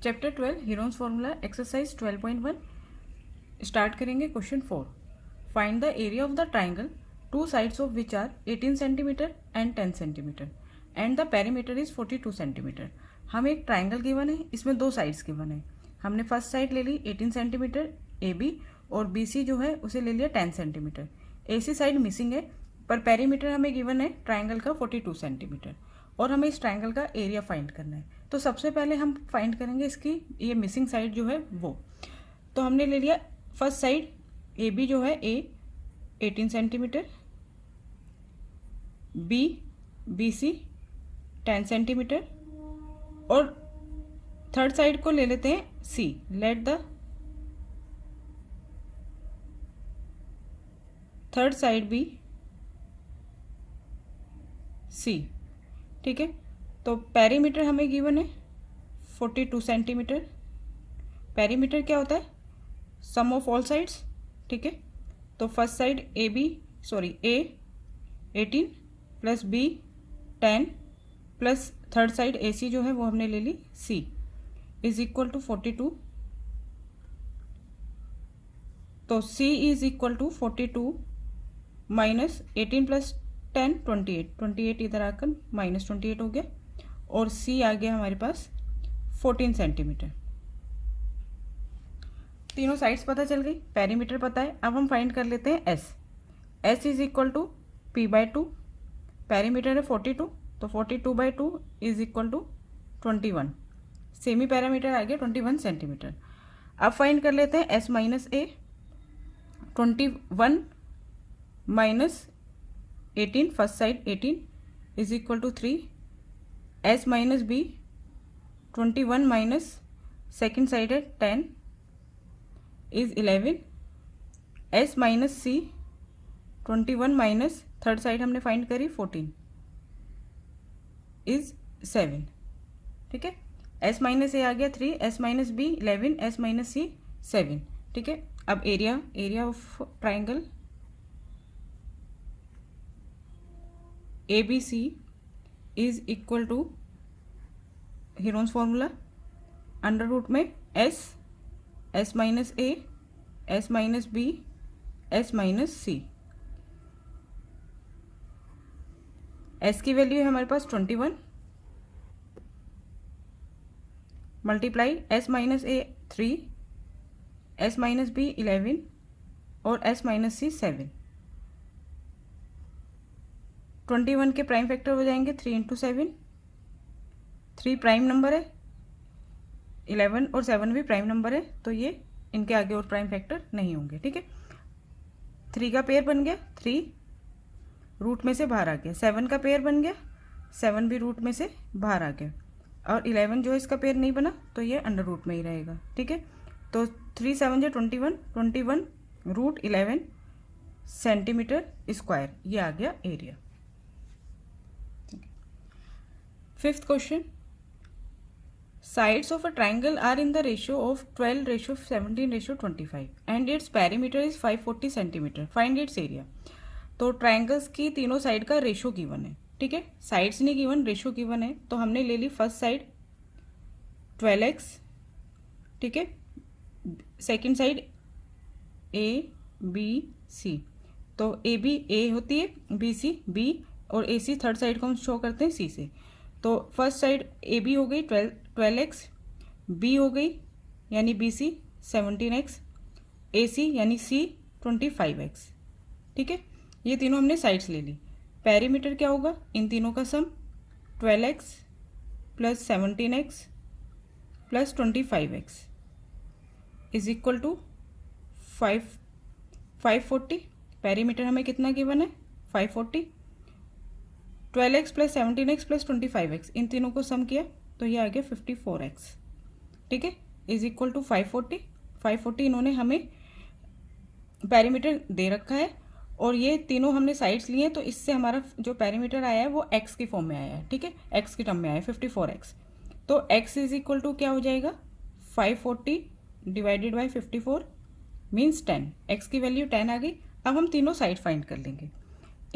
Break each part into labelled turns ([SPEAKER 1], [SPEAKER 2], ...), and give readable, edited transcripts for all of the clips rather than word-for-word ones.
[SPEAKER 1] Chapter 12 Heron's formula exercise 12.1 start करेंगे। Question 4, find the area of the triangle two sides of which are 18 centimetre and 10 centimetre and the perimeter is 42 centimetre. हम एक triangle given है, इसमें दो sides given है। हमने first side ले ली 18 centimetre A B और बी सी जो है उसे ले लिया 10 सेंटीमीटर। ए सी साइड मिसिंग है पर पेरीमीटर हमें गिवन है ट्राइंगल का 42 सेंटीमीटर और हमें इस ट्राइंगल का एरिया फाइंड करना है। तो सबसे पहले हम फाइंड करेंगे इसकी ये मिसिंग साइड जो है वो। तो हमने ले लिया फर्स्ट साइड ए बी जो है A 18 centimetre, B C 10 centimetre और थर्ड साइड को ले लेते हैं C. Let the third side B C. ठीक है, तो पेरीमीटर हमें गिवन है 42 सेंटीमीटर। पेरीमीटर क्या होता है? Sum of all sides. ठीक है, तो first side A 18 plus B 10 plus third side A C जो है वो हमने ले ली सी इज इक्वल टू 42। तो C is equal to 42 minus 18 plus 10 28 इधर आकर माइनस 28 हो गया और सी आ गया हमारे पास 14 सेंटीमीटर। तीनों साइड्स पता चल गई, पेरीमीटर पता है। अब हम फाइंड कर लेते हैं S is equal to P by 2। Perimeter है 42 तो 42/2 is equal to 21। Semi parameter आ गया 21 सेंटीमीटर। अब फाइंड कर लेते हैं S minus A. 21 minus 18 first side 18 is equal to 3। S minus B 21 minus second side है 10 is 11। S minus C 21 minus third side हमने फाइंड करी 14 इज 7। ठीक है, एस माइनस ए आ गया 3, S minus B 11, S minus C 7। ठीक है, अब area of triangle A B C is equal to Heron's formula under root में S minus A, S minus B, S minus C. S की value है हमारे पास 21 multiply S minus A 3, S minus B 11 और S minus C 7। 21 के prime factor हो जाएंगे 3 into 7। 3 prime number है, 11 और 7 भी प्राइम नंबर है तो ये इनके आगे और प्राइम फैक्टर नहीं होंगे। ठीक है, 3 का पेयर बन गया, 3 रूट में से बाहर आ गया। 7 का पेयर बन गया, 7 भी रूट में से बाहर आ गया और 11 जो है इसका पेयर नहीं बना तो ये अंडर रूट में ही रहेगा। ठीक है, तो 3 7 जो 21 रूट 11 सेंटीमीटर स्क्वायर, ये आ गया area. Fifth question, sides of a triangle are in the ratio of 12:17:25 and its perimeter is 540 centimetre. Find its area. तो ट्राइंगल्स की तीनों साइड का रेशो गिवन है। ठीक है, साइड्स नहीं गिवन, रेशो गिवन है। तो हमने ले ली फर्स्ट साइड 12x। ठीक है, second side A B C, तो ए बी ए होती है, बी सी बी और ए सी थर्ड साइड को हम शो करते हैं सी से। तो फर्स्ट साइड ए बी हो गई 12x, बी हो गई यानी बी सी 17x, ए सी यानी सी 25x। ठीक है, ये तीनों हमने साइड्स ले ली। पेरीमीटर क्या होगा? इन तीनों का sum 12x plus 17x plus 25x is equal to 540। Perimeter हमें कितना गिवन है? 540। 12x plus 17x plus 25x, इन तीनों को सम किया तो ये आ गया 54x। ठीक है, इज इक्वल टू 540 इन्होंने हमें पेरीमीटर दे रखा है और ये तीनों हमने साइड्स लिए हैं तो इससे हमारा जो पेरीमीटर आया है वो x की फॉर्म में आया है। ठीक है, x की टर्म में आया है 54x। तो x इज इक्वल टू क्या हो जाएगा? 540 डिवाइडेड बाई 54 मीन्स 10। x की वैल्यू 10 आ गई। अब हम तीनों साइड फाइंड कर लेंगे।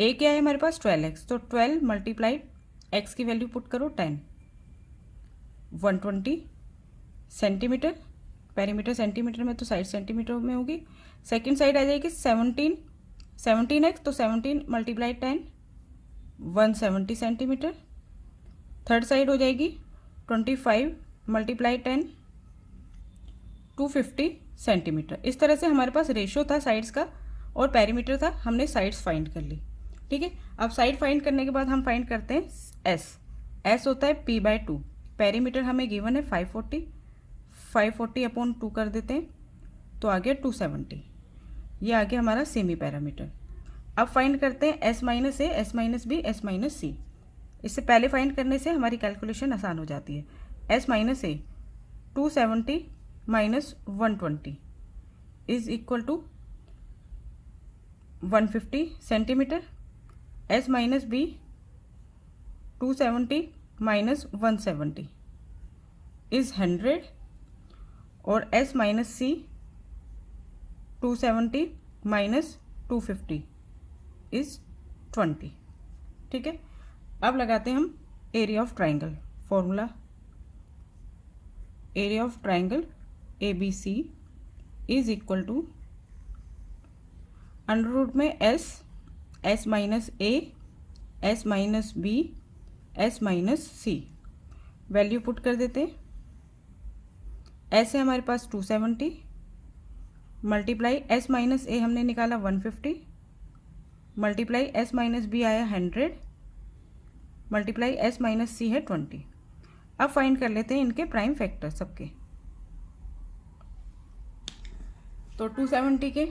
[SPEAKER 1] a क्या है हमारे पास? 12x, तो 12 मल्टीप्लाइड x की वैल्यू पुट करो 10, 120 सेंटीमीटर, पेरीमीटर सेंटीमीटर में तो साइड सेंटीमीटर में होगी। सेकंड साइड आ जाएगी 17x, तो 17 × 10 170 सेंटीमीटर। थर्ड साइड हो जाएगी 25 × 10 250 सेंटीमीटर। इस तरह से हमारे पास रेशो था साइड्स का और पेरीमीटर था, हमने साइड्स फाइंड कर ली। ठीक है, अब साइड फाइंड करने के बाद हम फाइंड करते हैं एस होता है p/2। पेरीमीटर हमें गिवन है 540 अपॉन 2 कर देते हैं, तो आ गया 270। ये आ गया हमारा सेमी पैरामीटर। अब फाइंड करते हैं S - A, S - B, S - C। इससे पहले फाइंड करने से हमारी कैलकुलेशन आसान हो जाती है। S - A 270 - 120 is equal to 150 centimetre. S - B 270 - 170 is 100 और S - C 270 - 250 इज 20। ठीक है, अब लगाते हैं हम area of triangle. Formula area of triangle ABC is equal to under root में S - A, S - B, S - C value put कर देते हैं। S है हमारे पास 270 मल्टीप्लाई S - A हमने निकाला 150 मल्टीप्लाई S - B आया 100 मल्टीप्लाई S - C है 20। अब फाइंड कर लेते हैं इनके प्राइम फैक्टर सबके। तो 270 के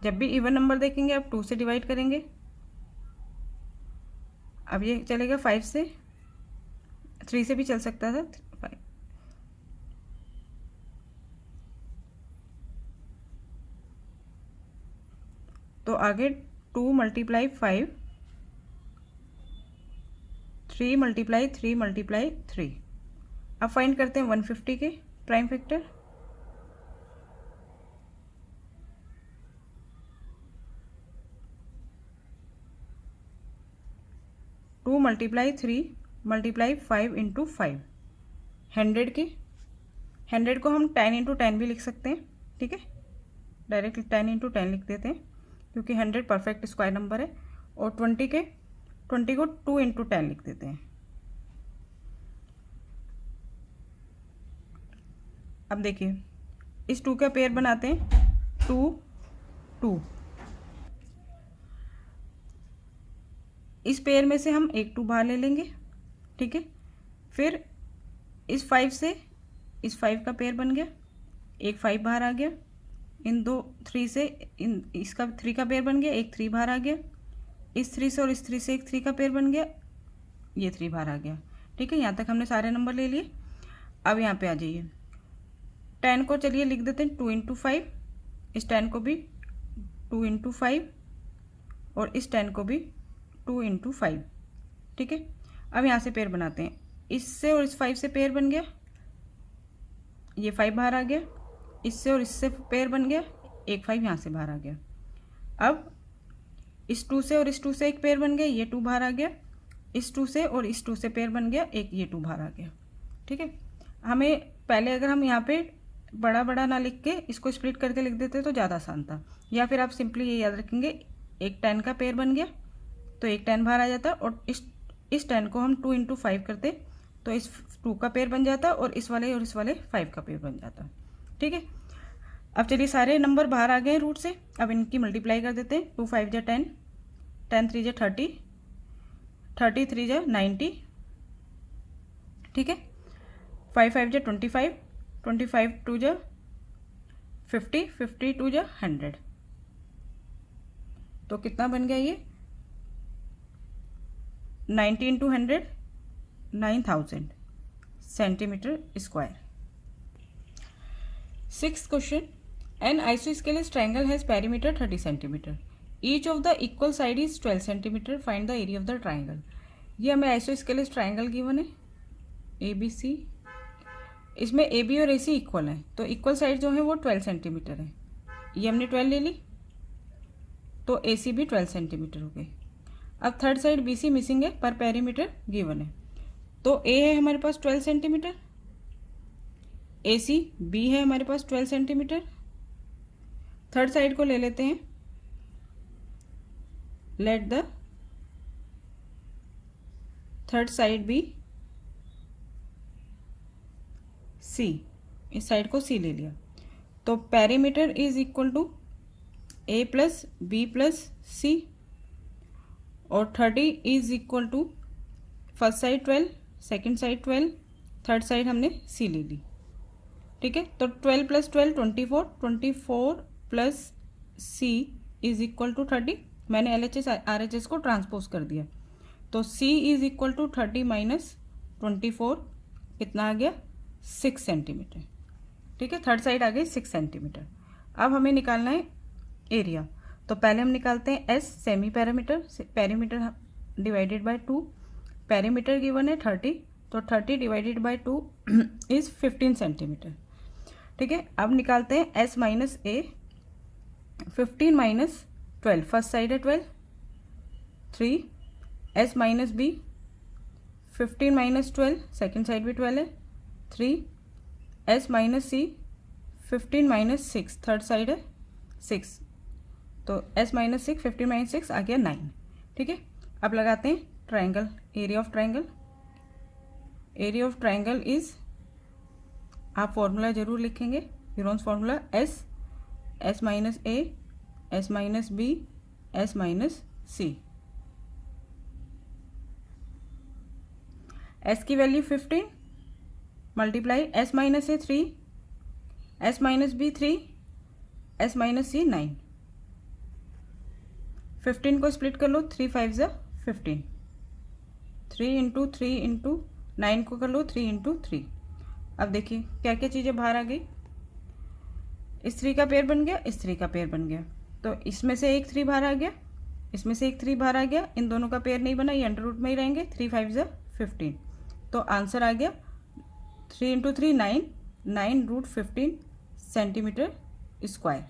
[SPEAKER 1] जब भी इवन नंबर देखेंगे आप 2 से डिवाइड करेंगे। अब ये चलेगा 5 से, 3 से भी चल सकता था 5। तो आगे 2 × 5 3 × 3 × 3। अब फाइंड करते हैं 150 के प्राइम फैक्टर। टू मल्टीप्लाई 3 × 5 × 5 100 के। 100 को हम 10 × 10 भी लिख सकते हैं। ठीक है, डायरेक्ट 10 × 10 लिख देते हैं क्योंकि 100 परफेक्ट स्क्वायर नंबर है। और 20 को 2 × 10 लिख देते हैं। अब देखिए इस 2 का पेयर बनाते हैं 2 2। इस पेयर में से हम एक 2 बाहर ले लेंगे। ठीक है, फिर इस 5 से इस 5 का पेयर बन गया, एक 5 बाहर आ गया। इन दो 3 से इसका 3 का पेयर बन गया, एक 3 बाहर आ गया। इस 3 से और इस 3 से एक 3 का पेयर बन गया, ये 3 बाहर आ गया। ठीक है, यहाँ तक हमने सारे नंबर ले लिए। अब यहाँ पे आ जाइए, 10 को चलिए लिख देते हैं 2 × 5। इस 10 को भी 2 × 5 और इस 10 को भी 2 × 5। ठीक है, अब यहाँ से पेयर बनाते हैं। इससे और इस 5 से पेयर बन गया, ये 5 बाहर आ गया। इससे और इससे पेयर बन गया, एक 5 यहाँ से बाहर आ गया। अब इस 2 से और इस 2 से एक पेयर बन गया, ये 2 बाहर आ गया। इस 2 से और इस 2 से पेयर बन गया, एक ये 2 बाहर आ गया। ठीक है, हमें पहले अगर हम यहाँ पे बड़ा बड़ा ना लिख के इसको स्प्लिट करके लिख देते तो ज़्यादा आसान था, या फिर आप सिंपली ये याद रखेंगे एक 10 का पेयर बन गया तो एक 10 बाहर आ जाता, और इस 10 को हम 2 × 5 करते तो इस 2 का पेयर बन जाता और इस वाले 5 का पेयर बन जाता। ठीक है, अब चलिए सारे नंबर बाहर आ गए रूट से। अब इनकी मल्टीप्लाई कर देते हैं। 2 × 5 = 10, 10 × 3 = 30, 30 × 3 = 90। ठीक है, 5 × 5 = 25, 25 × 2 = 50, 50 × 2 = 100। तो कितना बन गया ये 90 × 100 9000 centimetre square. 6th question, an isosceles triangle has perimeter 30 centimetre, each of the equal side is 12 centimetre, find the area of the triangle. ये हमें आइसोस्केलेस ट्रायंगल गिवन है ABC। इसमें AB और AC इक्वल है, तो इक्वल साइड जो है वो 12 सेंटीमीटर है। ये हमने 12 ले ली, तो AC भी 12 सेंटीमीटर हो गई। अब थर्ड साइड BC मिसिंग है, पर पेरीमीटर गिवन है। तो ए है हमारे पास 12 सेंटीमीटर, ए सी बी है हमारे पास 12 सेंटीमीटर। थर्ड साइड को ले लेते हैं, let the third side B C, इस साइड को सी ले लिया। तो perimeter is equal to A plus B plus C, और 30 is equal to first side 12, second side 12, third side हमने सी ले ली। ठीक है, तो 12 plus 12 24, 24 plus C is equal to 30। मैंने LHS RHS को ट्रांसपोज कर दिया, तो C is equal to 30 minus 24, कितना आ गया 6 सेंटीमीटर। ठीक है, थर्ड साइड आ गई 6 सेंटीमीटर। अब हमें निकालना है एरिया। तो पहले हम निकालते हैं S semi parameter, perimeter divided by 2, perimeter given है 30, तो 30 डिवाइडेड बाय 2 इज 15 सेंटीमीटर। ठीक है, अब निकालते हैं S minus A, 15 minus 12, first side है 12, 3, S minus B, 15 minus 12, second side भी 12 है, 3, S minus C, 15 minus 6, third side है 6, तो S माइनस 6, 15 माइनस 6 आ गया 9। ठीक है, अब लगाते हैं triangle, area of triangle. Area of triangle is, आप फॉर्मूला जरूर लिखेंगे, Heron's formula, S minus A, S minus B, S minus C. S की value 15 multiply S minus A 3, S minus B 3, S minus C 9। 15 को split कर लो, 3 5 ज़ा 15, 3 into 3 into 9 को कर लो 3 into 3। अब देखिए क्या क्या चीज़ें बाहर आ गई, इस 3 का पेयर बन गया, इस 3 का पेयर बन गया, तो इसमें से एक 3 बाहर आ गया, इसमें से एक 3 बाहर आ गया, इन दोनों का पेयर नहीं बना, ये अंडर रूट में ही रहेंगे, 3 5 ज़ा 15। तो आंसर आ गया 3 इंटू 3 9, 9 रूट 15 सेंटीमीटर स्क्वायर।